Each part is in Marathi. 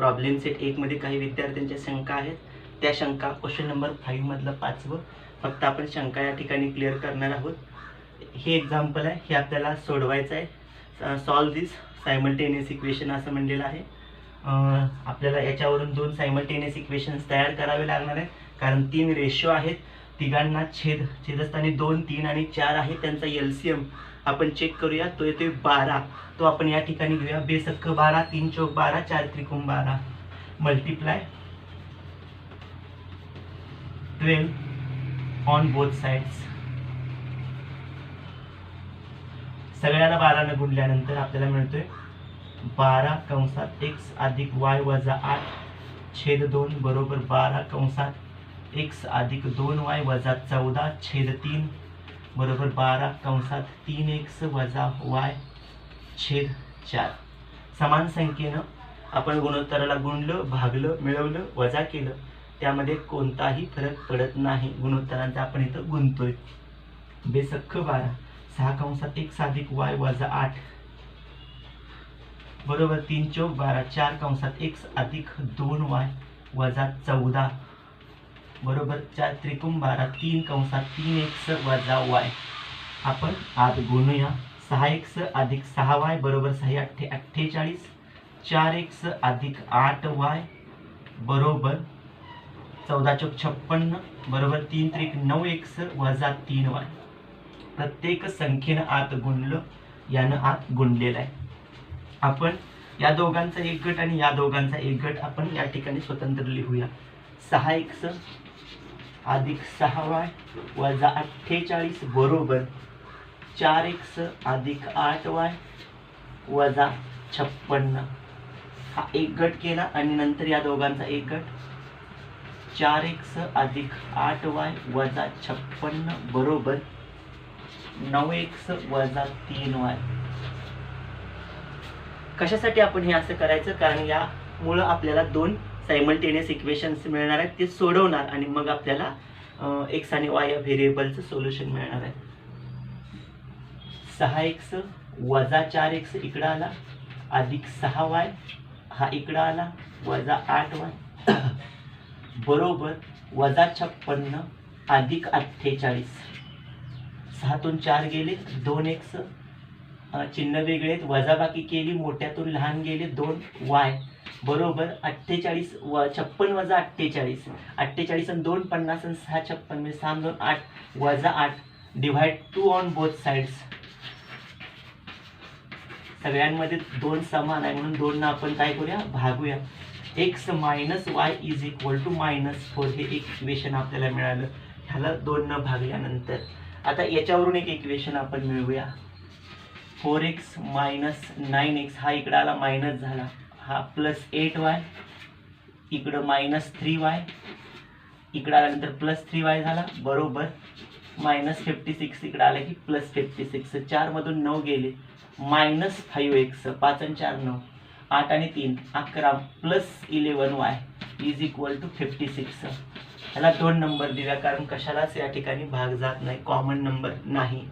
प्रॉब्लेम सेट 1 मध्ये काही विद्यार्थ्यांच्या शंका आहेत. त्या शंका क्वेश्चन नंबर 5 मधलं 5वं फक्त आपण शंका या ठिकाणी क्लिअर करणार आहोत. हे एक्झाम्पल आहे, हे आपल्याला सोडवायचं आहे. सॉल्व दिस सायमल्टेनियस इक्वेशन असं म्हणलेलं आहे. आपल्याला याच्यावरून 2 सायमल्टेनियस इक्वेशन्स तयार करावे लागणार आहेत, कारण 3 रेशो आहेत. तिघांना छेदस्थानी 2, 3 आणि 4 आहे. त्यांचा एलसीएम आपण चेक करूया. तो येतोय 12. तो आपण या ठिकाणी घेऊया. बेसक्क 12, 3 चौक 12, 4 त्रिकोण 12 मल्टिप्लाय 12 ऑन बोथ साइड्स. सगळ्याला 12 ने गुणल्यानंतर आपल्याला मिळतोय 12 कंसात x अधिक y वजा 8 छेद 2 बरोबर 12 कंसात x अधिक 2y वजा 14 छेद 3 बरोबर 12 कंसात 3x वजा y छेद 4. समान संख्येनं आपण गुणोत्तराला गुणलं, भागलं, मिळवलं, वजा केलं, त्यामध्ये कोणताही फरक पडत नाही. गुणोत्तरांचा आपण इथं गुणतोय. बेसक्क 12 6 कंसात x अधिक y वजा 8 बरोबर 3 चौक 12 4 कंसात x अधिक 2y वजा 14 बरोबर 4 त्रिकोण 12 3 कंसात 3x वजा y. आपण आत गुणूया. 6x अधिक 6y बरोबर 6 8 48 4x अधिक 8y बरोबर 14 चौक 56 बरोबर 3 त्रिक 9x वजा 3y. प्रत्येक संख्येनं आत गुणलं, यानं आत गुणलेलं आहे. आपण या दोघांचा एक गट आणि या दोघांचा एक गट आपण या ठिकाणी स्वतंत्र लिहूया. 6x अधिक 6y वजा 48 बरोबर 4x अधिक 8y वजा 56. हा एक गट केला आणि नंतर या दोघांचा एक गट 4x अधिक 8y वजा 56 बरोबर 9x वजा 3y. कशासाठी आपण हे असं करायचं? कारण यामुळं आपल्याला 2 सायमल्टेनियस इक्वेशन्स मिळणार आहेत. ते सोडवणार आणि मग आपल्याला x आणि y या व्हेरिएबलचं सोल्युशन मिळणार आहे. 6x वजा 4x इकडं आला अधिक 6y हा इकडं आला वजा 8y बरोबर वजा 56 अधिक 48. 6 तून 4 गेले 2x चिन्ह वेगळे आहेत, वजाबाकी केली, मोठ्यातून लहान गेले 2y बरोबर 48 56 वजा 48 48 आणि 2 50 आणि 6 56 म्हणजे 6 2 8 वजा 8 डिवाइड 2 ऑन बोथ साइड्स. सगळ्यांमध्ये 2 समान आहे म्हणून 2 ना आपण काय करूया, भागूया. x minus y is equal to -4 हे एक इक्वेशन आपल्याला मिळालं. ह्याला 2 न भागल्यानंतर आता याच्यावरून एक इक्वेशन आपण मिळवूया. 4x मायनस 9x हा इकडं आला मायनस झाला, हा प्लस 8y इकडं मायनस 3y इकडं आल्यानंतर प्लस 3y झाला बरोबर मायनस 56 इकडं आला की प्लस 56. 4 मधून 9 गेले मायनस 5x 5 आणि 4 9 8 आणि 3 11 plus 11y is equal to 56. ह्याला 2 नंबर दिला कारण कशालाच या ठिकाणी भाग जात नाही, कॉमन नंबर नाही.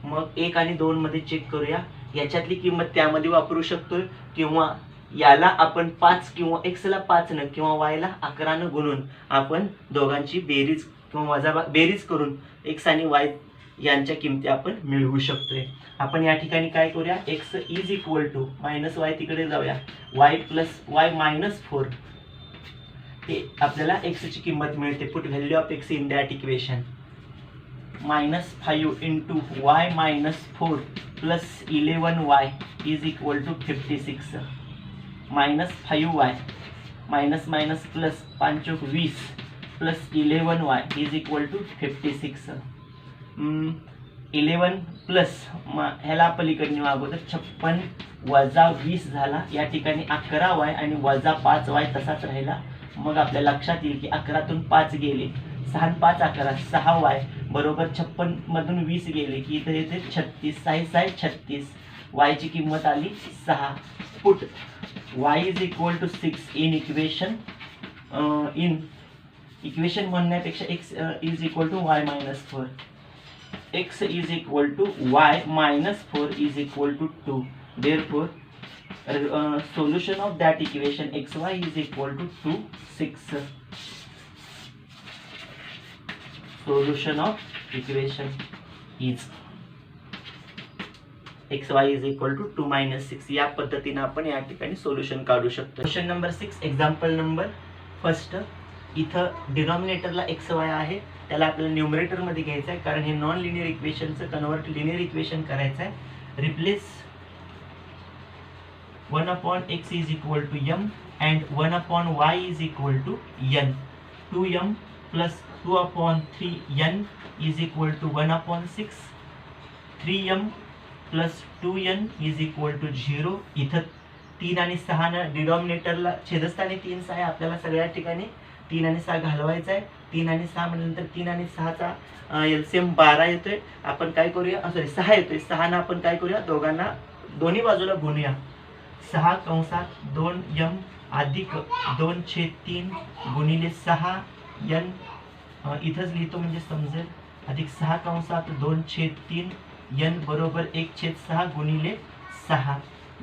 मग 1 आणि 2 मध्ये चेक करूया. याच्यातली किंमत त्यामध्ये वापरू शकतोय किंवा याला आपण 5 किंवा x ला 5 न किंवा y ला 11 न गुणून आपण दोघांची बेरीज किंवा बेरीज करून x आणि y यांच्या किमती आपण मिळवू शकतोय. आपण या ठिकाणी काय करूया, x is equal to minus y तिकडे जाऊया, y प्लस y मायनस 4 हे आपल्याला x ची किंमत मिळते. Put value of x in that equation -5 into y minus 4 plus 11y is equal to 56 -5y minus minus plus 5 चौक 20 plus 11y is equal to 56. 11 plus ह्याला पलीकडे नेऊ अगोदर 56 वजा 20 झाला. या ठिकाणी 11y आणि वजा 5y तसाच राहिला. मग आपल्या लक्षात येईल की 11तून 5 गेले 6 5 11 6y बरोबर 56 मधून 20 गेले की इथे येते 36 6 36 y ची किंमत आली 6. Put y is equal to 6 in equation म्हणण्यापेक्षा x is equal to y minus 4 x is equal to y minus 4 is equal to 2. Therefore solution of that equation xy is equal to 2 6. Solution of equation is xy is equal to 2 minus 6. या पद्धतीने आपण या ठिकाणी सोल्युशन काढू शकतो. Question number 6 example number first. इथं डिनॉमिनेटरला xy आहे, त्याला आपल्याला न्यूमरेटर मध्ये घ्यायचं आहे कारण हे नॉन लिनियर इक्वेशनचं कन्वर्ट लिनियर इक्वेशन करायचं आहे. Replace 1 upon x is equal to m and 1 upon y is equal to n. 2m plus 2 upon 3n is equal to 1 upon 6. 3m plus 2n is equal to 0. इथं 3 आणि 6 न डिनॉमिनेटरला छेदस्थानी 3 6 आहे, आपल्याला सगळ्या ठिकाणी 3 आणि 6 घालवायचा आहे. 3 आणि 6 म्हटल्यानंतर 3 आणि 6चा एलसीएम 12 येतोय. आपण काय करूया, सॉरी 6 येतोय. 6 ना आपण काय करूया, दोघांना दोन्ही बाजूला गुणूया. 6 कंसात 2m अधिक 2/3 गुणिले 6n इथंच लिहितो म्हणजे समजेल. अधिक 6 कंसात 2/3 n बरोबर 1/6 गुणिले 6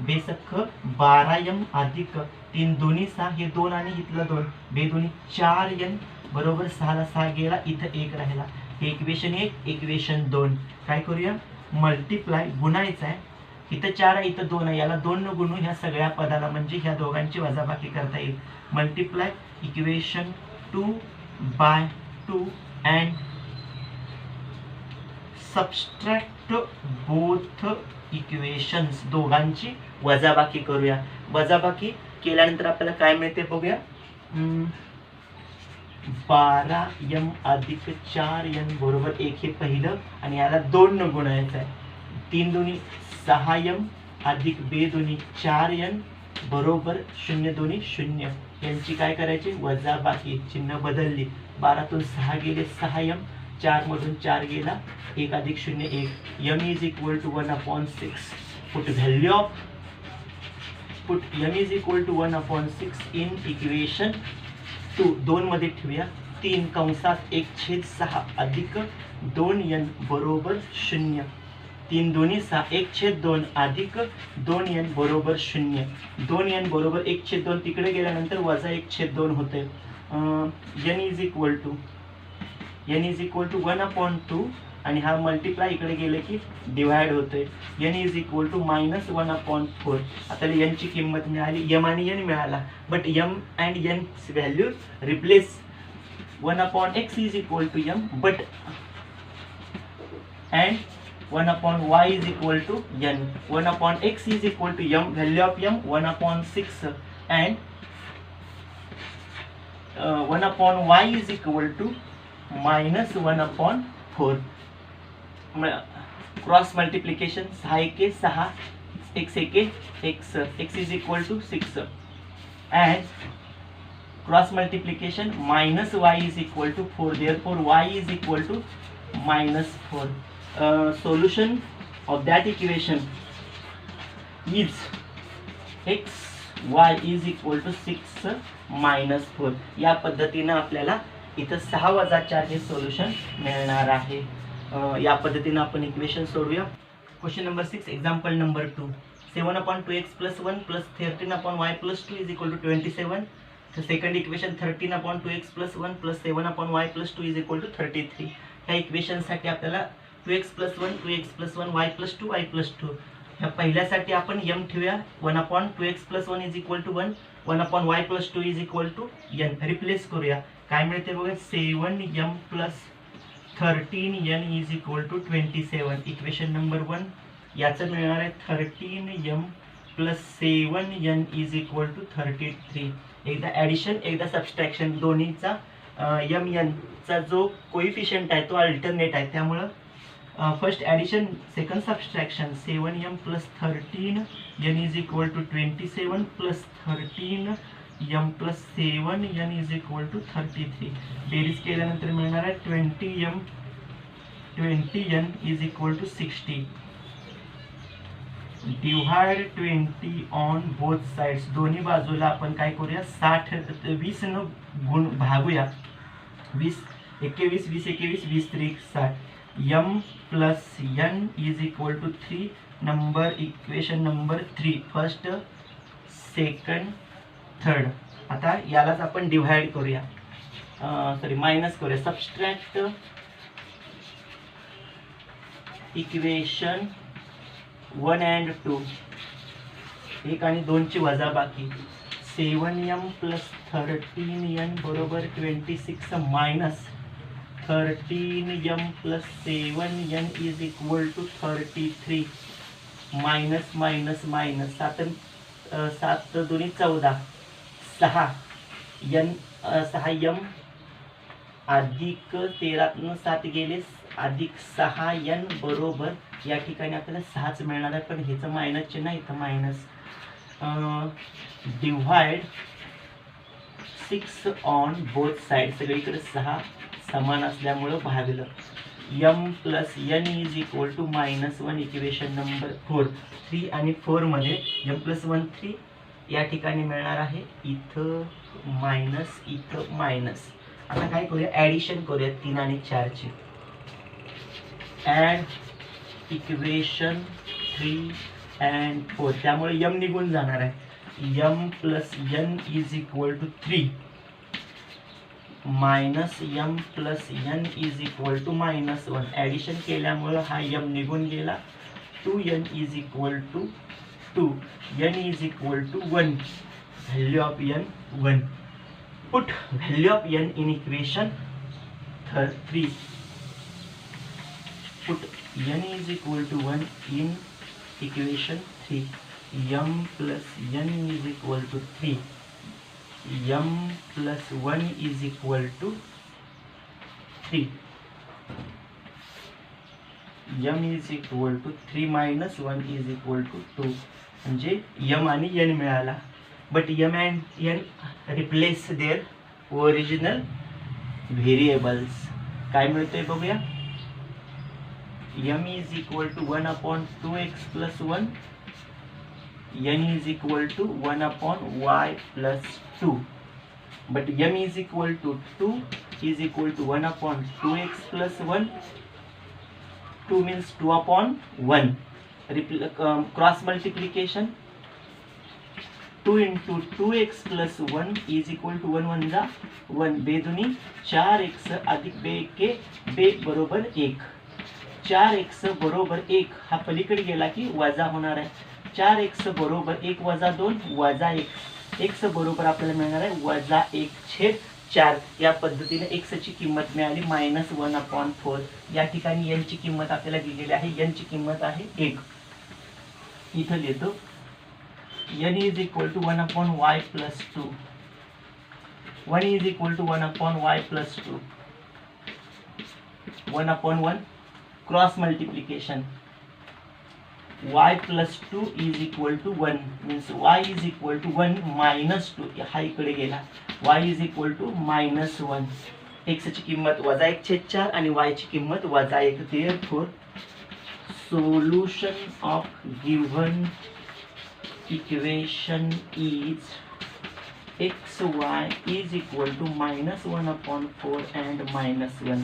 बेसख 12m अधिक 3 दोन्ही 6 हे 2 आणि इथलं 2 बे दोन्ही 4n बरोबर 6 ला 6 गेला, इथं 1 राहिला. हे इक्वेशन 1 इक्वेशन 2 काय करूया, मल्टिप्लाय गुणायचं आहे. इथं 4 आहे, इथं 2 आहे, याला 2 न गुणू ह्या सगळ्या पदाला म्हणजे ह्या दोघांची वजाबाकी करता येईल. Multiply equation 2 by 2 and subtract both equations. दोघांची वजाबाकी करूया. वजाबाकी केल्यानंतर आपल्याला काय मिळते बघूया. 12m अधिक 4n बरोबर 1 हे पहिलं आणि याला 2 न गुणायचं आहे. 3 दोन्ही 6m अधिक 2 दोन्ही 4n बरोबर 0 दोन्ही 0. यांची काय करायची वजाबाकी, चिन्ह बदलली. 12तून 6 गेले 6m, 4 मधून 4 गेला 1 अधिक 0 1. m is equal to 1 upon 6. Put value of m is equal to 1 upon 6 in equation 2. 2 मध्ये ठेवूया. 3 कंसात 1/6 अधिक 2n बरोबर 0. 3 दोन्ही 6 1/2 अधिक 2n बरोबर 0. 2n बरोबर 1/2 तिकडे गेल्यानंतर वजा 1/2 होते. n is equal to 1 upon 2 आणि हा मल्टिप्लाय इकडे गेले की डिवाइड होतोय. n is equal to minus 1 upon 4. आता n ची किंमत मिळाली, m आणि n मिळाला, but m and n values replace. 1 upon x is equal to m but and 1 upon y is equal to n. 1 upon x is equal to m, value of m 1 upon 6 and 1 upon y is equal to minus 1 upon 4. Cross multiplication 6 एके 6 x एके x, x is equal to 6 and cross multiplication minus y is equal to 4. Therefore y is equal to minus 4. Solution of that equation is x y is equal to 6 minus 4. या पद्धतीने आपल्याला इथं 6 वजा 4 हे सोल्युशन मिळणार आहे. या पद्धतीने आपण इक्वेशन सोडवूया. Question number 6 example number 2. 7 upon 2x plus 1 plus 13 upon y plus 2 is equal to 27. The second equation 13 upon 2x plus 1 plus 7 upon y plus 2 is equal to 33. ह्या इक्वेशनसाठी आपल्याला 2x plus 1 2x plus 1 y plus 2 y plus 2. ह्या पहिल्यासाठी आपण m ठेवूया. 1 upon 2x plus 1 is equal to 1. 1 upon y plus 2 is equal to n. Replace करूया. काय मिळते बघा, 7m plus 13n is equal to 27. Equation number 1. याचं मिळणार आहे 13m plus 7n is equal to 33. एकदा ॲडिशन एकदा सबस्ट्रॅक्शन दोन्हीचा mn चा जो कोइफिशियंट आहे तो अल्टरनेट आहे, त्यामुळं first addition second subtraction 7m plus 13n is equal to 27 plus 13m plus 7n is equal to 33. बेरीज केल्यानंतर मिळणार आहे 20n is equal to 60. Divide 20 on both sides. दोन्ही बाजूला आपण काय करूया 20 न गुण भागूया. 20 21 20 21 20 3 60. m plus n is equal to 3. Number equation number 3 first second, third. आता यालाच आपण डिव्हाइड करूया, सॉरी मायनस करूया. सबस्ट्रॅक्ट इक्वेशन 1 and 2, 1 आणि 2 ची वजाबाकी. 7m + 13n बरोबर 26 minus 13m + 7n is equal to 33. Minus minus minus 7 2 14, 6 n 6m अधिक 13 7 गेले अधिक 6n बरोबर या ठिकाणी आपल्याला 6च मिळणार आहे, पण ह्याचं मायनस चिन्ह आहे, इथं minus. Divide 6 on both side, सगळीकडे 6 समान असल्यामुळं भागलं. m + n is equal to -1. Equation number 4. 3 आणि 4 मध्ये m + 1 3 या ठिकाणी मिळणार आहे, इथं मायनस इथं मायनस. आता काय करूया, ॲडिशन करूया 3 आणि 4 ची. ॲड इक्वेशन 3 and 4, त्यामुळे m निघून जाणार आहे. m + n is equal to 3 minus m + n is equal to -1. Addition केल्यामुळं हा m निघून गेला. 2n is equal to 2, n is equal to 1. Value of n 1. Put value of n in equation 3. Put n is equal to 1 in equation 3. m + n is equal to 3. m + 1 is equal to 3. m is equal to 3 minus 1 is equal to 2. म्हणजे m आणि n मिळाला. But m and n replace their original variables. काय मिळतंय बघूया. m is equal to 1/2x + 1, n is equal to 1/y + 2. But m is equal to 2 is equal to 1/2x + 1. 2 means 2/1. Cross multiplication. 2 into 2x + 1 is equal to 1 1 जा 1. बेदुनी 4x अधिक 2 के 2 बरोबर 1. 4x बरोबर 1 हा पलीकडे गेला की वजा होणार आहे. 4x बरोबर 1 - 2 -1. x बरोबर आपल्याला मिळणार आहे -1/4. या पद्धतीने x ची किंमत मिळाली -1/4. या ठिकाणी n ची किंमत आपल्याला दिलेली आहे, n ची किंमत आहे 1. इथं लिहितो n is equal to 1/y + 2. 1 is equal to 1/y + 2. 1/1 cross multiplication. y + 2 is equal to 1 means y is equal to 1 - 2. हा इकडे गेला. y is equal to -1. x ची किंमत -1/4 आणि y ची किंमत -1. therefore solution of given equation is xy is equal to -1/4 and -1.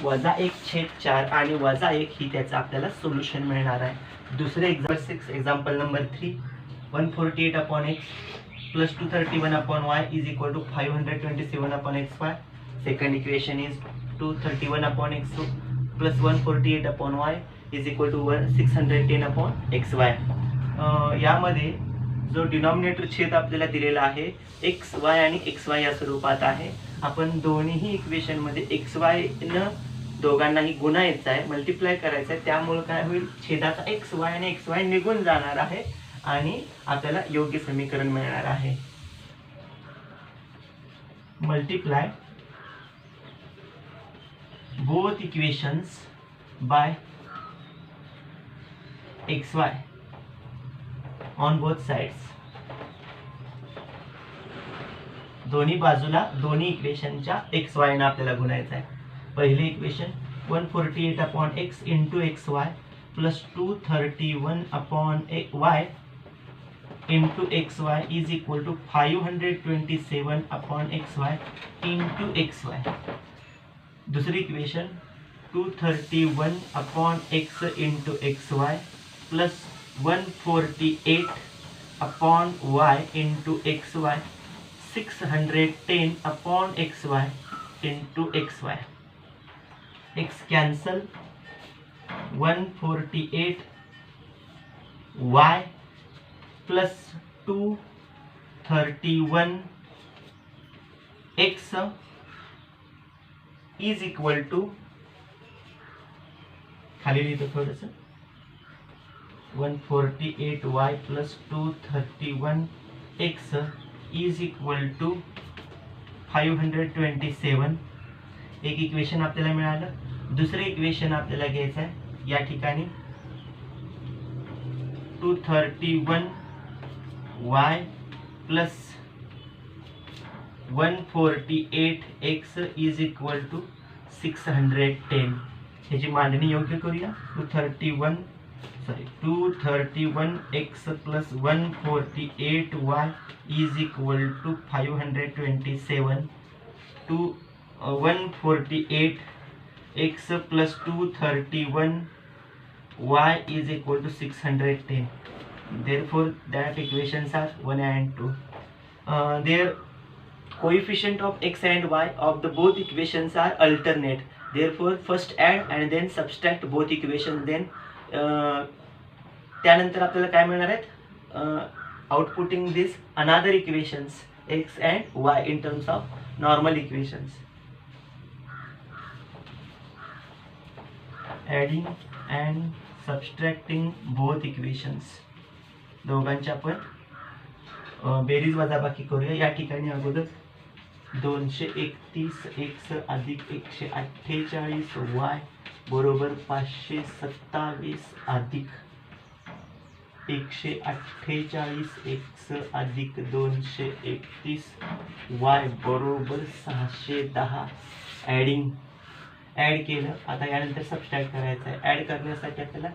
-1/4 आणि -1 ही त्याचं आपल्याला सोल्युशन मिळणार आहे. दुसरे example number 3. 148/x + 231/y is equal to 527/xy. Second equation is 231/x + 148/y is equal to 610/xy. यामध्ये जो डिनॉमिनेटर छेद आपल्याला दिलेला आहे xy आणि xy या स्वरूपात आहे. आपण दोन्ही इक्वेशन मध्ये xy न दोघांनाही गुणायचं आहे, मल्टिप्लाय करायचं आहे. त्यामुळे काय होईल, छेदाचा xy आणि xy निघून जाणार आहे आणि आपल्याला योग्य समीकरण मिळणार आहे. Multiply both equations by xy on both sides. दोन्ही बाजूला दोन्ही इक्वेशनच्या xy ने आपल्याला गुणायचं आहे. पहिले equation 148/x into xy plus 231/y into xy is equal to 527/xy into xy. दूसरी equation 231/x into xy plus 148 upon y into x y, 610 upon x y into x y, x cancel, 148 y plus 231 x is equal to, खाली लिहितो थोडंसं, 148 y plus 231 x is equal to 527. एक इक्वेशन आपल्याला मिळालं. दुसरं इक्वेशन आपल्याला घ्यायचं आहे या ठिकाणी, 231 y plus 148 x is equal to 610. ह्याची मांडणी योग्य करूया. 231 x plus 148 y is equal to 527. 148 x plus 231 y is equal to 610. Therefore that equations are 1 and 2. Their coefficient of x and y of the both equations are alternate. Therefore first add and then subtract both equations. Then त्यानंतर आपल्याला काय मिळणार आहेत, outputting this another equations x and y in terms of normal equations. Adding and subtracting both equations, दोघांची आपण बेरीज वजाबाकी करूया. या ठिकाणी अगोदर 231 एक्स अधिक 148 वाय बरोबर 527 अधिक 148 एक्स अधिक 231 वाय बरोबर 610. ॲड केलं. आता यानंतर सबस्ट्रॅक्ट करायचं आहे. ॲड करण्यासाठी आपल्याला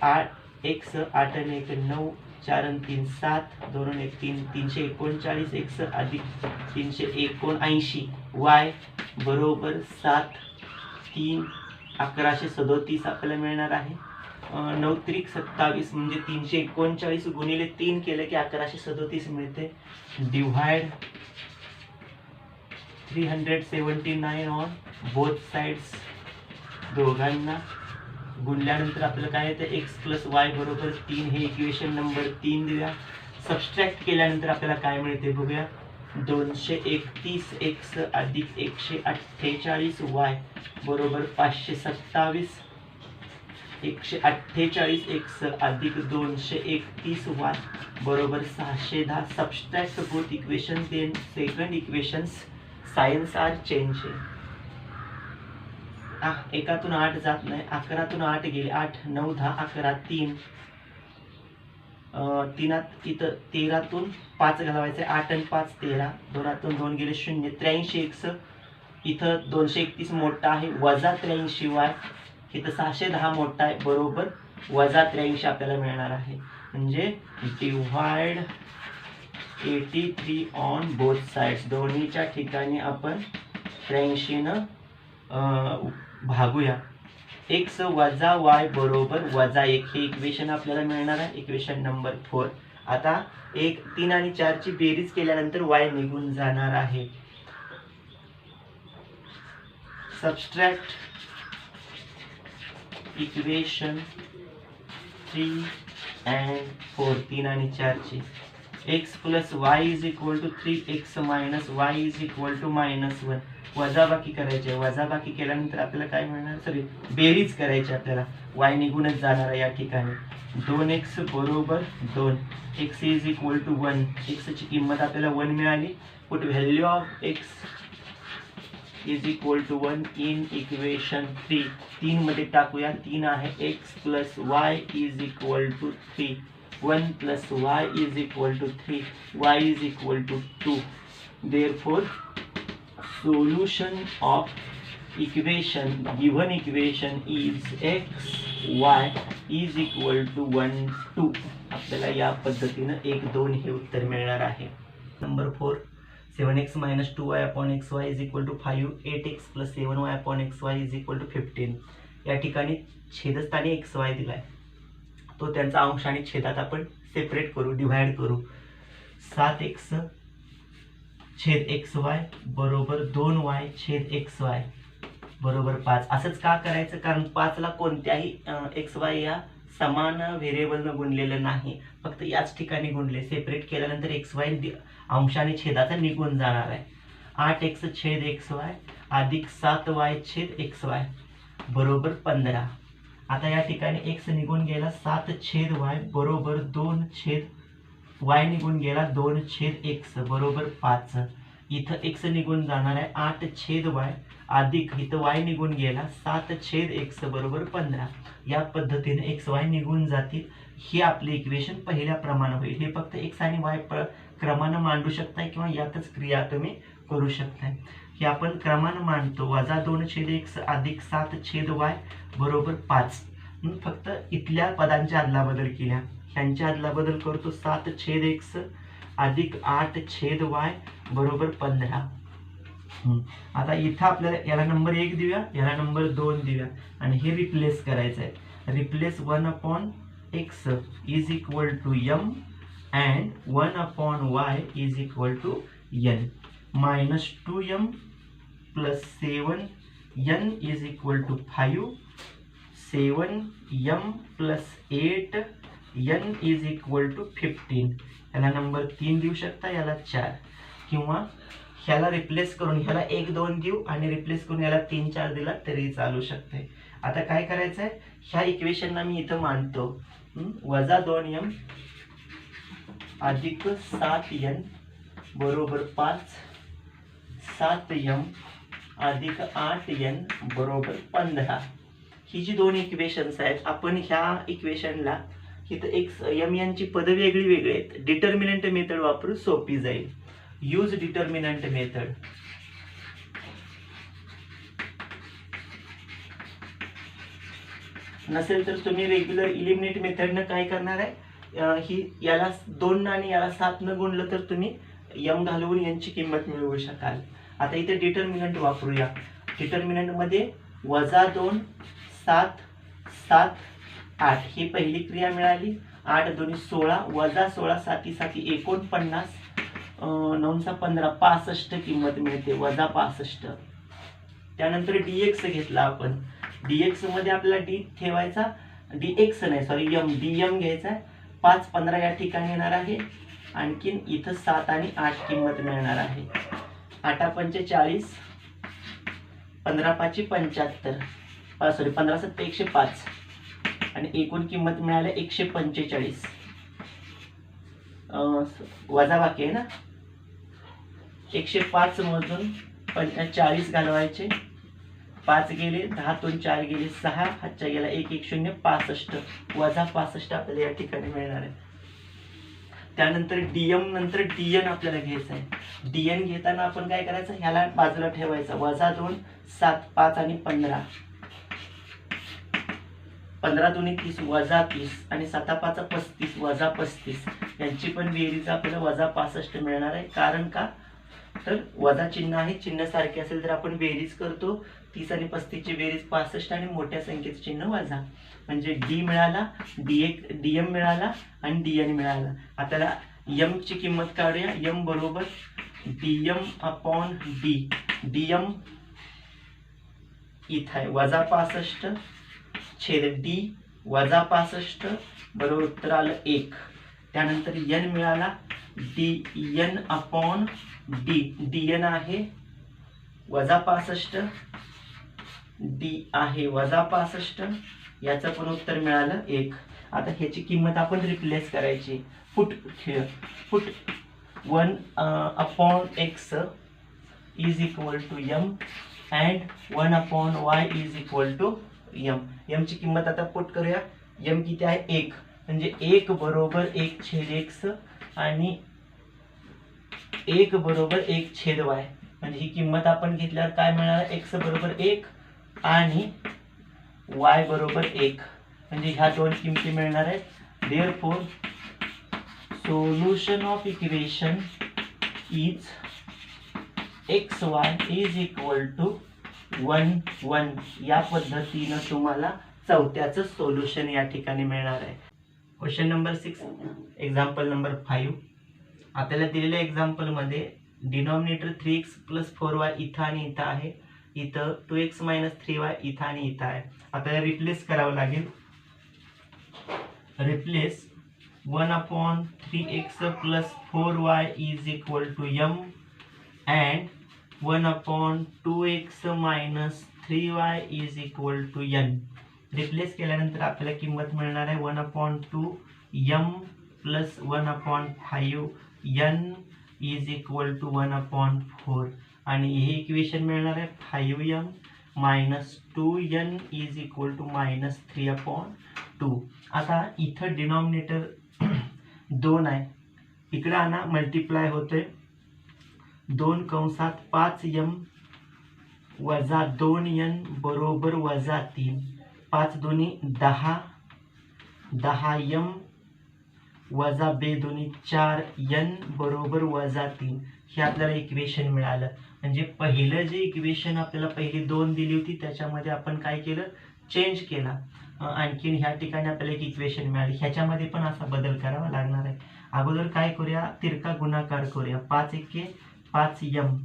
8 एक्स 8 आणि 1 9, 4 आणि 3 7, 2 आणि 1 3, 339 एक्स अधिक 379 वाय बरोबर 7 3 1137 आपल्याला मिळणार आहे. 9 त्रिक 27 म्हणजे 339 गुणिले 3 केलं की 1137 मिळते. डिव्हाइड 379 ऑन बोथ साइड्स, दोघांना गुणल्यानंतर आपल्याला काय येतं, एक्स प्लस वाय बरोबर 3. हे इक्वेशन नंबर 3 देऊया. सबस्ट्रॅक्ट केल्यानंतर आपल्याला काय मिळते बघूया. 231 एक्स अधिक 148 वाय बरोबर 527. 148 एक्स अधिक 231 वाय बरोबर 610. Subtract both equations. Then second equations signs are change. एकातून 8 जात नाही, 11तून 8 गेले, 8 9 10 11 3, तीनात इथं 13तून 5 घालवायचे, 8 आणि 5 13, 2तून 2 गेले 0. 83 एक्स इथं 231 मोठा आहे, वजा 83 वाय इथं 610 मोठा आहे बरोबर वजा 83 आपल्याला मिळणार आहे. म्हणजे डिव्हाइड 83 ऑन बोथ साइड्स, दोन्हीच्या ठिकाणी आपण 83 भागूया. एक्स वजा वाय बरोबर वजा 1 हे इक्वेशन आपल्याला मिळणार आहे, इक्वेशन नंबर 4. आता 1 3 आणि 4 ची बेरीज केल्यानंतर वाय निघून जाणार आहे. सबस्ट्रॅक्ट इक्वेशन 3 and 4, 3 आणि 4 ची. X plus y is equal to 3x minus y is equal to -1. वजाबाकी करायची आहे. वजाबाकी केल्यानंतर आपल्याला काय मिळणार, सॉरी बेरीज करायची आपल्याला, वाय निघूनच जाणार आहे या ठिकाणी. 2x बरोबर 2, x is equal to 1. x ची किंमत आपल्याला 1 मिळाली. Put value of x is equal to 1 in equation 3. 3 मध्ये टाकूया. 3 आहे x plus y is equal to 3. 1 plus y is equal to 3. y is equal to 2. Therefore solution of equation, given equation is x y is equal to 1 2. आपल्याला या पद्धतीने 1 2 हे उत्तर मिळणार आहे. Number 4, 7x minus 2y upon xy is equal to 5. 8x plus 7y upon xy is equal to 15. या ठिकाणी छेदस्थानी xy दिलाय, तो त्यांचा अंश आणि छेदात आपण सेपरेट करू, डिव्हाइड करू. 7x छेद xy बरोबर 2y छेद xy बरोबर 5. असंच का करायचं? कारण 5 ला कोणत्याही xy या समान व्हेरिएबलनं गुणलेलं नाही, फक्त याच ठिकाणी गुणले. सेपरेट केल्यानंतर xy अंशाने छेदाचा निघून जाणार आहे. 8x छेद xy अधिक 7y छेद xy बरोबर 15. आता या ठिकाणी x निघून गेला, 7 छेद y बरोबर 2 छेद y निघून गेला 2 छेद x बरोबर 5. इथं x निघून जाणार आहे 8 छेद y अधिक इथं y निघून गेला 7 छेद x बरोबर 15. या पद्धतीने x y निघून जातील. हे आपले इक्वेशन पहिल्या प्रमाणे होईल. हे फक्त x आणि y क्रमानं मांडू शकताय किंवा यातच क्रिया तुम्ही करू शकताय. हे आपण क्रमानं मांडतो. वजा 2 छेद x अधिक 7 छेद y बरोबर 5. फक्त इथल्या पदांच्या अदलाबदल केल्या. ह्यांच्या अदलाबदल करतो. 7 छेद x अधिक 8 छेद y बरोबर 15. आता इथं आपल्याला याला नंबर 1 देऊया, याला नंबर 2 देऊया आणि हे रिप्लेस करायचं आहे. Replace 1/x is equal to m and 1/y is equal to n. minus 2m plus 7n is equal to 5. 7m plus 8n is equal to 15. याला नंबर 3 देऊ शकता, याला 4 किंवा ह्याला रिप्लेस करून ह्याला 1 2 देऊ आणि रिप्लेस करून याला 3 4 दिला तरी चालू शकते. आता काय करायचं आहे? ह्या इक्वेशनला मी इथं मांडतो. वजा 2m अधिक 7n बरोबर 5. 7m अधिक 8n बरोबर 15. ही जी दोन इक्वेशन्स आहेत, आपण ह्या इक्वेशनला इथं एक्स एम यांची पद वेगळी वेगळी आहेत. डिटर्मिनंट मेथड वापरून सोपी जाईल. Use determinant method. नसेल तर तुम्ही रेग्युलर इलिमिनेट मेथडनं काय करणार आहे? ही याला 2 आणि याला 7 न गुणलं तर तुम्ही m घालवून यांची किंमत मिळवू शकाल. आता इथे डिटर्मिनंट वापरूया. डिटर्मिनंट मध्ये वजा 2 7 7 8 ही पहिली क्रिया मिळाली. 8 2 16 वजा 16 7 7 49 9 15 65 किंमत मिळते, वजा 65. त्यानंतर dx घेतला आपण. dx मध्ये आपल्याला d ठेवायचा, dx नाही सॉरी dm घ्यायचा. 5 15 या ठिकाणी येणार आहे. आणखीन इथं 7 आणि 8 किंमत मिळणार आहे. 8 पंचे 40 15 पाची 75 सॉरी 15 7 105 आणि एकूण किंमत मिळाली 145. वजा बाकी आहे ना. 105 मधून 40 घालवायचे. 5 गेले 10 तून 4 गेले 6 हातच्या गेला 1 1 0 65 वजा 65 आपल्याला या ठिकाणी मिळणार आहे. त्यानंतर dm नंतर dn आपल्याला घ्यायचं आहे. dn घेताना आपण काय करायचं? ह्याला बाजूला ठेवायचं. वजा 2 7 5 आणि 15 15 2 30 वजा 30 आणि 7 5 35 वजा 35 यांची पण बेरीज आपल्याला वजा 65 मिळणार आहे. कारण का तर वजा चिन्ह आहे, चिन्ह सारखे असेल तर आपण बेरीज करतो. 30 आणि 35 ची बेरीज 65 आणि मोठ्या संख्येचे चिन्ह वजा, म्हणजे d मिळाला, dm मिळाला आणि dn मिळाला. आता m ची किंमत काढूया. m बरोबर dm/d. dm इथं आहे वजा 65 छेद d वजा 65 बरोबर उत्तर आलं 1. त्यानंतर n मिळाला dn/d. dn आहे वजा 65, d आहे वजा 65, याचं पण उत्तर मिळालं 1. आता ह्याची किंमत आपण रिप्लेस करायची. Put 1/x is equal to m and 1/y is equal to m. m ची किंमत आता पुट करूया. m किती आहे? 1, म्हणजे 1 बरोबर 1 छेद x आणि 1 बरोबर 1 छेद y. म्हणजे ही किंमत आपण घेतल्यावर काय मिळणार? x बरोबर 1 आणि y बरोबर 1. म्हणजे ह्या दोन किमती मिळणार आहेत. Therefore solution of equation is xy is equal to 1 1. या पद्धतीनं तुम्हाला चौथ्याचं सोल्युशन या ठिकाणी मिळणार आहे. Question number 6, example number 5. आपल्याला दिलेल्या एक्झाम्पलमध्ये डिनॉमिनेटर 3x + 4y इथं आणि इथं आहे, इथं 2x - 3y इथं आणि इथं आहे. आपल्याला रिप्लेस करावं लागेल. Replace 1/3x + 4y is equal to m and 1/2x - 3y is equal to n. Replace केल्यानंतर आपल्याला किंमत मिळणार आहे 1/2m + 1/5 n is equal to 1/4 आणि हे इक्वेशन मिळणार आहे 5m - 2n is equal to -3/2. आता इथं डिनॉमिनेटर 2 आहे, इकडे आणा मल्टिप्लाय होतोय 2 कंसात 5m - 2n बरोबर -3. 5 दुनी 10, 10m - 2 दुनी 4n बरोबर -3. हे आपल्याला इक्वेशन मिळालं. म्हणजे पहिलं जे इक्वेशन आपल्याला पहिली 2 दिली होती त्याच्यामध्ये आपण काय केलं, चेंज केला. आणखीन ह्या ठिकाणी आपल्याला एक इक्वेशन मिळाली, ह्याच्यामध्ये पण असा बदल करावा लागणार आहे. अगोदर काय करूया, तिरका गुणाकार करूया. 5 एके 5m,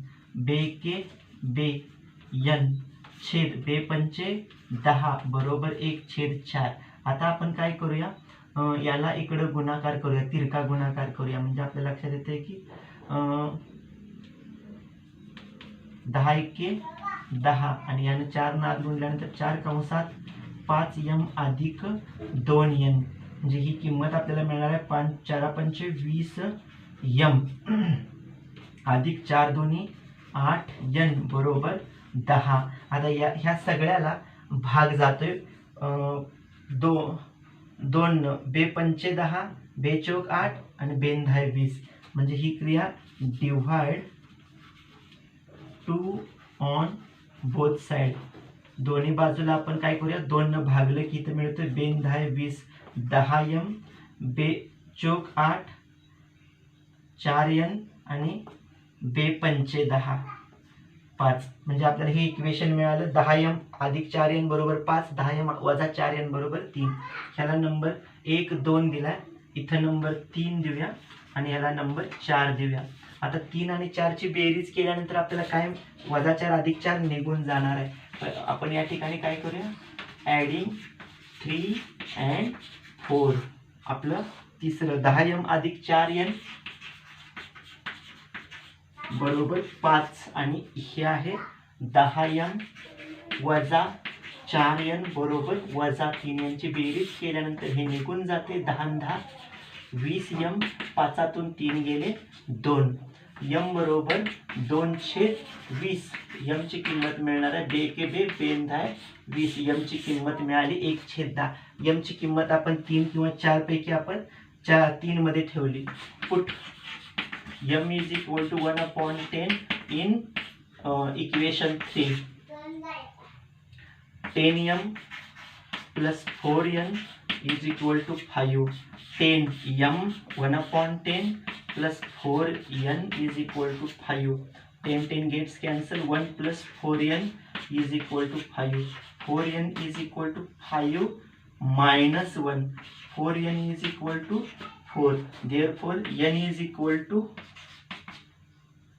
2 एके 2n, छेद 2 पंचे 10 बरोबर 1/4. आता आपण काय करूया, याला इकडं गुणाकार करूया, तिरका गुणाकार करूया. म्हणजे आपल्या लक्षात येते की 10 एके 10 आणि यानं 4 ने आत गुणल्यानंतर 4 कंसात 5m अधिक 2n. म्हणजे ही किंमत आपल्याला मिळणार आहे 5 × 4 = 20m अधिक 4 दुनी 8n बरोबर 10. आता ह्या सगळ्याला भाग जातोय 2 2 पंचे 10, 2 चौक 8 आणि 2 10 20. म्हणजे ही क्रिया डिव्हाइड 2 ऑन बोथ साइड. दोन्ही बाजूला आपण काय करूया, 2 न भागलं की इथं मिळतोय 2 10 20, 10m 2 चौक 8 4n आणि 2 पंचे 10 5. म्हणजे आपल्याला हे इक्वेशन मिळालं 10m अधिक 4n बरोबर 5, 10m - 4n बरोबर 3. ह्याला नंबर 1 2 दिलाय, इथं नंबर 3 देऊया आणि ह्याला नंबर 4 देऊया. आता 3 आणि 4 ची बेरीज केल्यानंतर आपल्याला काय -4 अधिक 4 निघून जाणार आहे. आपण या ठिकाणी काय करूया, ॲडिंग 3 and 4. आपलं तिसरं 10m अधिक 4n बरोबर 5 आणि हे आहे 10m - 4n बरोबर -3. यांची बेरीज केल्यानंतर हे निघून जाते 10 आणि 10 20m, 5तून 3 गेले 2. m बरोबर 2/20. m ची किंमत मिळणार आहे 2 एके 2, 2 10 20. m ची किंमत मिळाली 1/10. m ची किंमत आपण 3 किंवा 4 पैकी आपण 3 मध्ये ठेवली. Put m is equal to 1/10 in equation 3. 10m plus 4n is equal to 5. 10m 1/10 plus 4n is equal to 5. 10 gets cancelled. 1 plus 4n is equal to 5. 4n is equal to 5 minus 1. 4n is equal to 4. Therefore, n is equal to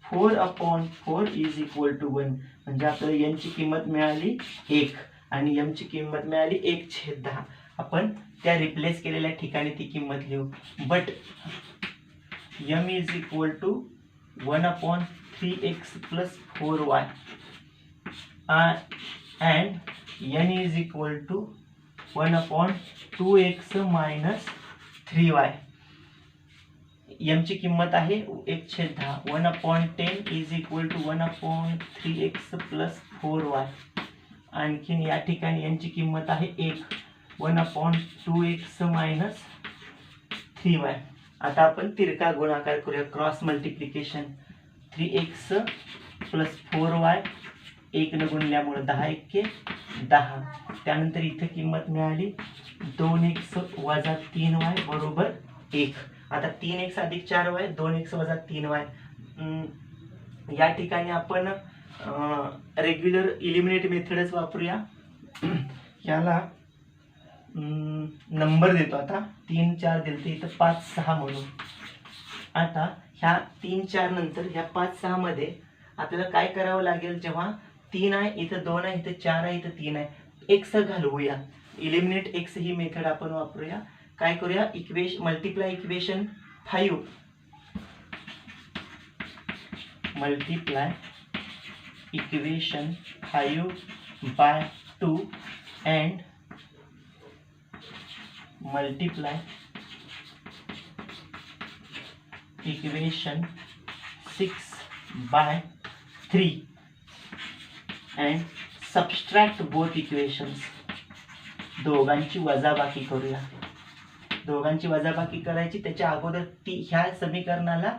4/4 is equal to 1. म्हणजे आपल्याला n ची किंमत मिळाली 1 आणि m ची किंमत मिळाली 1/10. आपण त्या रिप्लेस केलेल्या ठिकाणी ती किंमत लिहू. But m is equal to 1/3x plus 4y and n is equal to 1/2x minus 3y. m ची किंमत आहे 1/10. 1/10 is equal to 1/3x plus 4y. आणखीन या ठिकाणी n ची किंमत आहे 1. 1/2x minus 3y. आता आपण तिरका गुणाकार करूया, cross multiplication. 3x plus 4y 1 न गुणल्यामुळे 10 एके 10. त्यानंतर इथे किंमत मिळाली 2x - 3y बरोबर 1. आता 3x अधिक 4y 2x - 3y. या ठिकाणी आपण रेग्युलर इलिमिनेट मेथडच वापरूया. याला नंबर देतो. आता 3 4 दिले तर इथं 5 6 म्हणून. आता ह्या 3 4 नंतर ह्या 5 6 मध्ये आपल्याला काय करावं लागेल, जेव्हा 3 आहे इथं 2 आहे इथं 4 आहे इथं 3 आहे, एक्स घालवूया. इलिमिनेट एक्स ही मेथड आपण वापरूया. काय करूया, multiply equation 5 by 2 and multiply equation 6 by 3 and subtract both equations. दोघांची वजाबाकी करूया. दोघांची वजाबाकी करायची, त्याच्या अगोदर ह्या समीकरणाला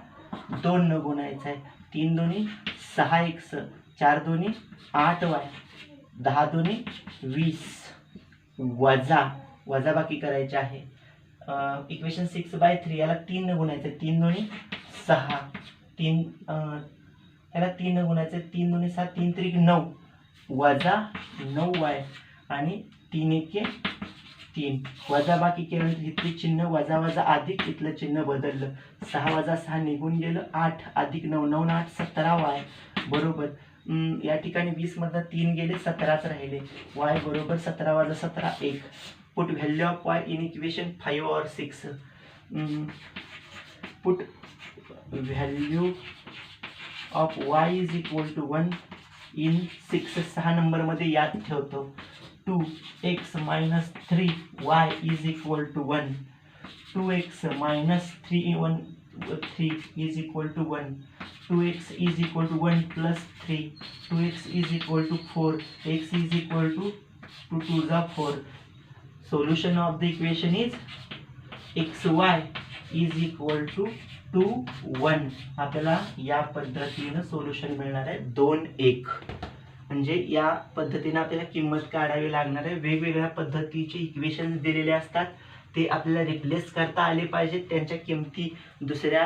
2 न गुणायचं आहे. 3 दोन्ही 6x, 4 दोन्ही 8y, 10 दोन्ही 20 वजाबाकी करायची आहे. इक्वेशन 6 by 3 याला 3 न गुणायचं आहे. 3 दोन्ही 6, 3 याला 3 न गुणायचं आहे. 3 दोन्ही 7, 3 त्रिक 9 वजा 9y आणि 3 एके 3. वजाबाकी केल्यानंतर इथले चिन्ह वजा वजा अधिक, इथलं चिन्ह बदललं. 6 वजा 6 निघून गेलं. 8 अधिक 9, 9 8 17y बरोबर. या ठिकाणी 20 मधनं 3 गेले, 17च राहिले. y बरोबर 17 वजा 17 1. Put value of y in equation 5 और 6. Put value of y is equal to 1 in 6. 6 number मध्ये याद ठेवतो. 2x minus 3y is equal to 1. 2x minus 3 is equal to 1. 2x is equal to 1 plus 3. 2x is equal to 4. x is equal to 2 to the 4. Solution of the equation is xy is equal to 2 1. आपल्याला या पद्धतीने सोल्युशन मिळणार आहे 2 1. म्हणजे या पद्धतीने आपल्याला किंमत काढावी लागणार आहे. वेगवेगळ्या पद्धतीचे इक्वेशन्स दिलेले असतात, ते आपल्याला रिप्लेस करता आले पाहिजेत. त्यांच्या किमती दुसऱ्या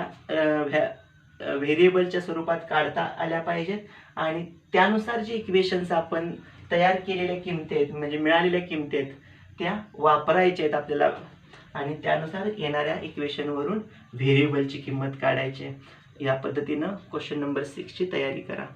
व्हेरिएबलच्या स्वरूपात काढता आल्या पाहिजेत आणि त्यानुसार जे इक्वेशन्स आपण तयार केलेल्या किमती आहेत, म्हणजे मिळालेल्या किमती आहेत, त्या वापरायच्या आहेत आपल्याला आणि त्यानुसार येणाऱ्या इक्वेशनवरून व्हेरिएबलची किंमत काढायची आहे. या पद्धतीनं क्वेश्चन नंबर 6 ची तयारी करा.